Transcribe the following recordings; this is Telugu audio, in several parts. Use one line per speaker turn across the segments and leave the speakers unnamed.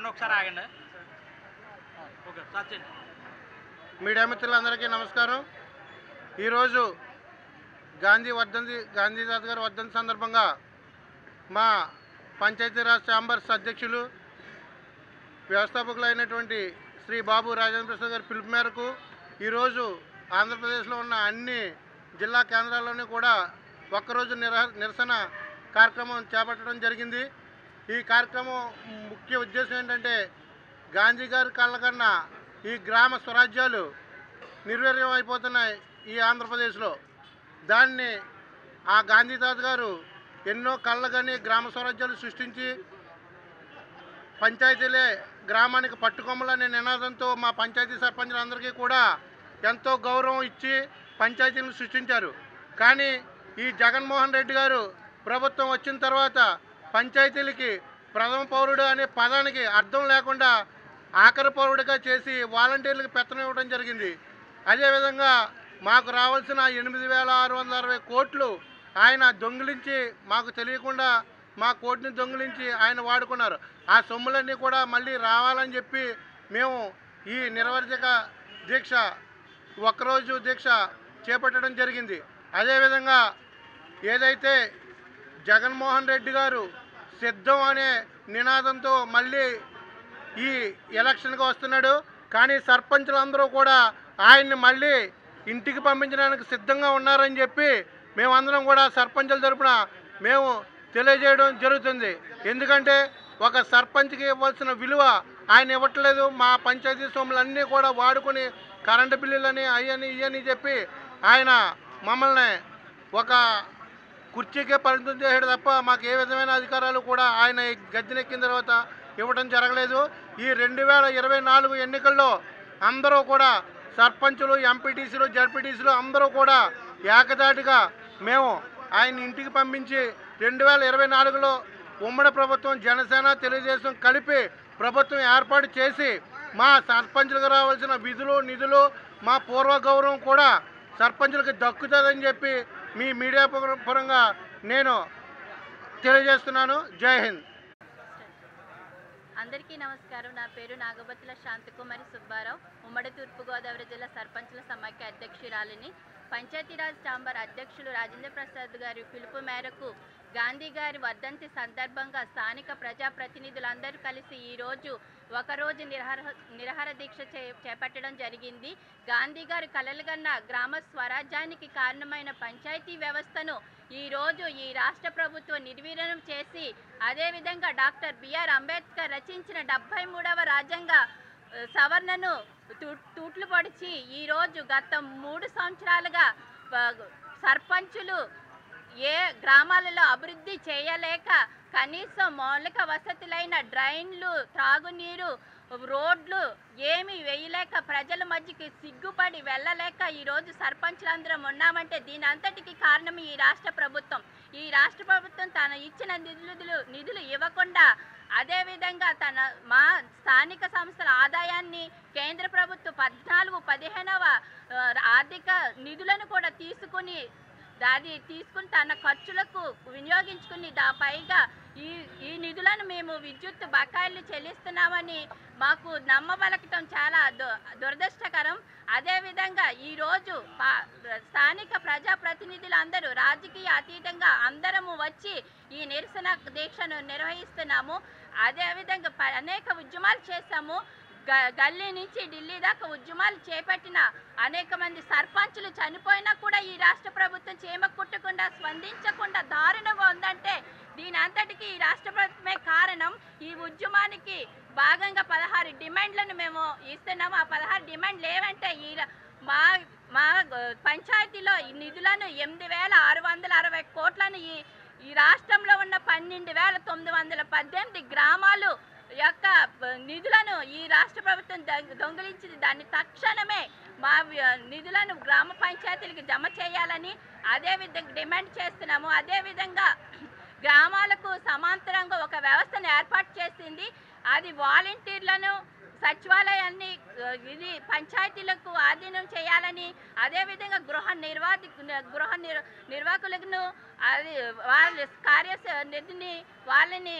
అన్న ఒకసారి ఆగండి. ఓకే స్టార్ట్ చేయండి.
మీడియా మిత్రులందరికీ నమస్కారం. ఈరోజు గాంధీతాత గారి వర్ధంతి సందర్భంగా మా పంచాయతీరాజ్ ఛాంబర్స్ అధ్యక్షులు వ్యవస్థాపకులు అయినటువంటి శ్రీ బాబు రాజేంద్ర ప్రసాద్ గారి పిలుపు మేరకు ఈరోజు ఆంధ్రప్రదేశ్లో ఉన్న అన్ని జిల్లా కేంద్రాల్లోనూ కూడా ఒక్కరోజు నిరసన కార్యక్రమం చేపట్టడం జరిగింది. ఈ కార్యక్రమం ముఖ్య ఉద్దేశం ఏంటంటే గాంధీ గారి కళ్ళ కన్నా ఈ గ్రామ స్వరాజ్యాలు నిర్వీర్యం అయిపోతున్నాయి ఈ ఆంధ్రప్రదేశ్లో. దాన్ని ఆ గాంధీ తాత గారు ఎన్నో కళ్ళగని గ్రామ స్వరాజ్యాలు సృష్టించి పంచాయతీలే గ్రామానికి పట్టుకొమ్మలనే నినాదంతో మా పంచాయతీ సర్పంచులందరికీ కూడా ఎంతో గౌరవం ఇచ్చి పంచాయతీలను సృష్టించారు. కానీ ఈ జగన్మోహన్ రెడ్డి గారు ప్రభుత్వం వచ్చిన తర్వాత పంచాయతీలకి ప్రథమ పౌరుడు అనే పదానికి అర్థం లేకుండా ఆఖరి పౌరుడిగా చేసి వాలంటీర్లకు పెత్తనం ఇవ్వడం జరిగింది. అదేవిధంగా మాకు రావాల్సిన 8,660 కోట్లు ఆయన దొంగిలించి మాకు తెలియకుండా మా కోటిని దొంగిలించి ఆయన వాడుకున్నారు. ఆ సొమ్ములన్నీ కూడా మళ్ళీ రావాలని చెప్పి మేము ఈ నిరవధిక దీక్ష ఒక్కరోజు దీక్ష చేపట్టడం జరిగింది. అదేవిధంగా ఏదైతే జగన్మోహన్ రెడ్డి గారు సిద్ధం అనే నినాదంతో మళ్ళీ ఈ ఎలక్షన్కి వస్తున్నాడు. కానీ సర్పంచులందరూ కూడా ఆయన్ని మళ్ళీ ఇంటికి పంపించడానికి సిద్ధంగా ఉన్నారని చెప్పి మేమందరం కూడా సర్పంచుల తరపున మేము తెలియజేయడం జరుగుతుంది. ఎందుకంటే ఒక సర్పంచ్కి ఇవ్వాల్సిన విలువ ఆయన ఇవ్వట్లేదు. మా పంచాయతీ సొమ్ములన్నీ కూడా వాడుకొని కరెంటు బిల్లులని అయ్యని ఇయ్యని చెప్పి ఆయన మమ్మల్ని ఒక కుర్చీకే పరిమితం చేసాడు తప్ప మాకు ఏ విధమైన అధికారాలు కూడా ఆయన గద్దెనెక్కిన తర్వాత ఇవ్వడం జరగలేదు. ఈ 2024 ఎన్నికల్లో అందరూ కూడా సర్పంచులు, ఎంపీటీసీలు, జడ్పీటీసీలు అందరూ కూడా ఏకదాటిగా మేము ఆయన ఇంటికి పంపించి 2024లో ఉమ్మడి ప్రభుత్వం జనసేన తెలుగుదేశం కలిపి ప్రభుత్వం ఏర్పాటు చేసి మా సర్పంచులకు రావాల్సిన విధులు నిధులు మా పూర్వ గౌరవం కూడా సర్పంచులకు దక్కుతుందని చెప్పి మీ మీడియా పరంగా నేను తెలియజేస్తున్నాను. జై హింద్.
అందరికీ నమస్కారం. నా పేరు నాగబతుల శాంతకుమారి సుబ్బారావు. ఉమ్మడి తూర్పుగోదావరి జిల్లా సర్పంచుల సమాఖ్య అధ్యక్షురాలిని. పంచాయతీరాజ్ ఛాంబర్ అధ్యక్షులు రాజేంద్ర ప్రసాద్ గారి పిలుపు మేరకు గాంధీ గారి వర్ధంతి సందర్భంగా స్థానిక ప్రజాప్రతినిధులందరూ కలిసి ఈరోజు ఒకరోజు నిరాహార దీక్ష చేపట్టడం జరిగింది. గాంధీ గారు కలలుగన్న గ్రామ స్వరాజ్యానికి కారణమైన పంచాయతీ వ్యవస్థను ఈరోజు ఈ రాష్ట్ర ప్రభుత్వం నిర్వీర్యం చేసి, అదేవిధంగా డాక్టర్ బిఆర్ అంబేద్కర్ రచించిన 73వ రాజ్యాంగ సవరణను తూట్లు పొడిచి ఈరోజు గత 3 సంవత్సరాలుగా సర్పంచులు ఏ గ్రామాలలో అభివృద్ధి చేయలేక కనీసం మౌలిక వసతులైన డ్రైన్లు, త్రాగునీరు, రోడ్లు ఏమీ వేయలేక ప్రజల మధ్యకి సిగ్గుపడి వెళ్ళలేక ఈరోజు సర్పంచులందరం ఉన్నామంటే దీని అంతటికి కారణం ఈ రాష్ట్ర ప్రభుత్వం. ఈ రాష్ట్ర ప్రభుత్వం తను ఇచ్చిన నిధులు ఇవ్వకుండా, అదేవిధంగా మా స్థానిక సంస్థల ఆదాయాన్ని కేంద్ర ప్రభుత్వం 14-15వ ఆర్థిక నిధులను కూడా తీసుకుని తన ఖర్చులకు వినియోగించుకుని పైగా ఈ నిధులను మేము విద్యుత్ బకాయిలు చెల్లిస్తున్నామని మాకు నమ్మబలకటం చాలా దురదృష్టకరం. అదేవిధంగా ఈరోజు స్థానిక ప్రజాప్రతినిధులు అందరూ రాజకీయ అతీతంగా అందరము వచ్చి ఈ నిరసన దీక్షను నిర్వహిస్తున్నాము. అదేవిధంగా అనేక ఉద్యమాలు చేశాము. గల్లీ నుంచి ఢిల్లీ దాకా ఉద్యమాలు చేపట్టిన అనేక మంది సర్పంచులు చనిపోయినా కూడా ఈ రాష్ట్ర ప్రభుత్వం చీమ కుట్టకుండా స్పందించకుండా దారుణంగా ఉందంటే దీని అంతటికి ఈ రాష్ట్ర ప్రభుత్వమే కారణం. ఈ ఉద్యమానికి భాగంగా 16 డిమాండ్లను మేము ఇస్తున్నాము. ఆ 16 డిమాండ్లు ఏవంటే మా పంచాయతీలో ఈ నిధులను 8,660 కోట్లను ఈ రాష్ట్రంలో ఉన్న 12,918 గ్రామాలు యొక్క నిధులను ఈ రాష్ట్ర ప్రభుత్వం దొంగిలించింది. దాన్ని తక్షణమే మా నిధులను గ్రామ పంచాయతీలకు జమ చేయాలని అదేవిధంగా డిమాండ్ చేస్తున్నాము. అదేవిధంగా గ్రామాలకు సమాంతరంగా ఒక వ్యవస్థను ఏర్పాటు చేసింది. అది వాలంటీర్లను సచివాలయాన్ని ఇది పంచాయతీలకు ఆధీనం చేయాలని, అదేవిధంగా గృహ నిర్వాహకులను అది వాళ్ళ నిధిని వాళ్ళని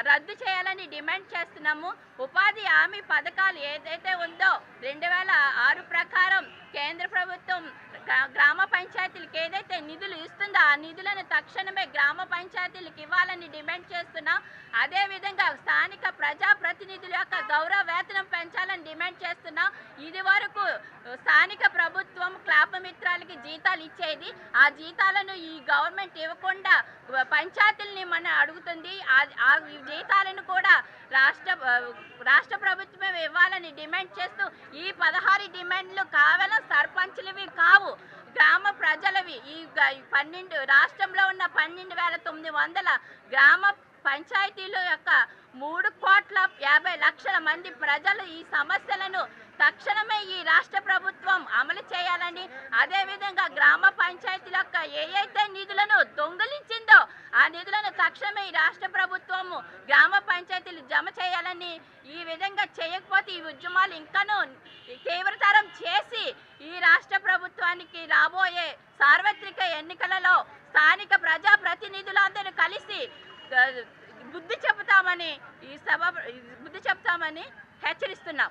రద్దు చేయాలని డిమాండ్ చేస్తున్నాము. ఉపాధి హామీ పథకాలు ఏదైతే ఉందో 2006 ప్రకారం కేంద్ర ప్రభుత్వం గ్రామ పంచాయతీలకు ఏదైతే నిధులు ఇస్తుందో ఆ నిధులను తక్షణమే గ్రామ పంచాయతీలకు ఇవ్వాలని డిమాండ్ చేస్తున్నాం. అదేవిధంగా స్థానిక ప్రజాప్రతినిధుల యొక్క గౌరవ వేతనం పెంచాలని డిమాండ్ చేస్తున్నాం. ఇది వరకు స్థానిక ప్రభుత్వం క్లాపమిత్రాలకి జీతాలు ఇచ్చేది, ఆ జీతాలను ఈ గవర్నమెంట్ ఇవ్వకుండా పంచాయతీలని మనం అడుగుతుంది. ఆ జీతాలను కూడా రాష్ట్ర ప్రభుత్వమే ఇవ్వాలని డిమాండ్ చేస్తూ ఈ 16 డిమాండ్లు కేవలం సర్పంచులవి కావు, గ్రామ ప్రజలవి. ఈ రాష్ట్రంలో ఉన్న 12,900 గ్రామ పంచాయతీల యొక్క 3,50,00,000 మంది ప్రజలు ఈ సమస్యలను తక్షణమే ఈ రాష్ట్ర ప్రభుత్వం అమలు చేయాలని, అదేవిధంగా గ్రామ పంచాయతీల యొక్క ఏదైతే నిధులను దొంగిలించిందో ఆ నిధులను తక్షణమే ఈ రాష్ట్ర ప్రభుత్వము గ్రామ పంచాయతీలు జమ చేయాలని, ఈ విధంగా చేయకపోతే ఈ ఉద్యమాలు ఇంకనూ తీవ్రతరం చేసి ఈ రాష్ట్ర ప్రభుత్వానికి రాబోయే సార్వత్రిక ఎన్నికలలో స్థానిక ప్రజాప్రతినిధులందరూ కలిసి బుద్ధి చెబుతామని హెచ్చరిస్తున్నాం.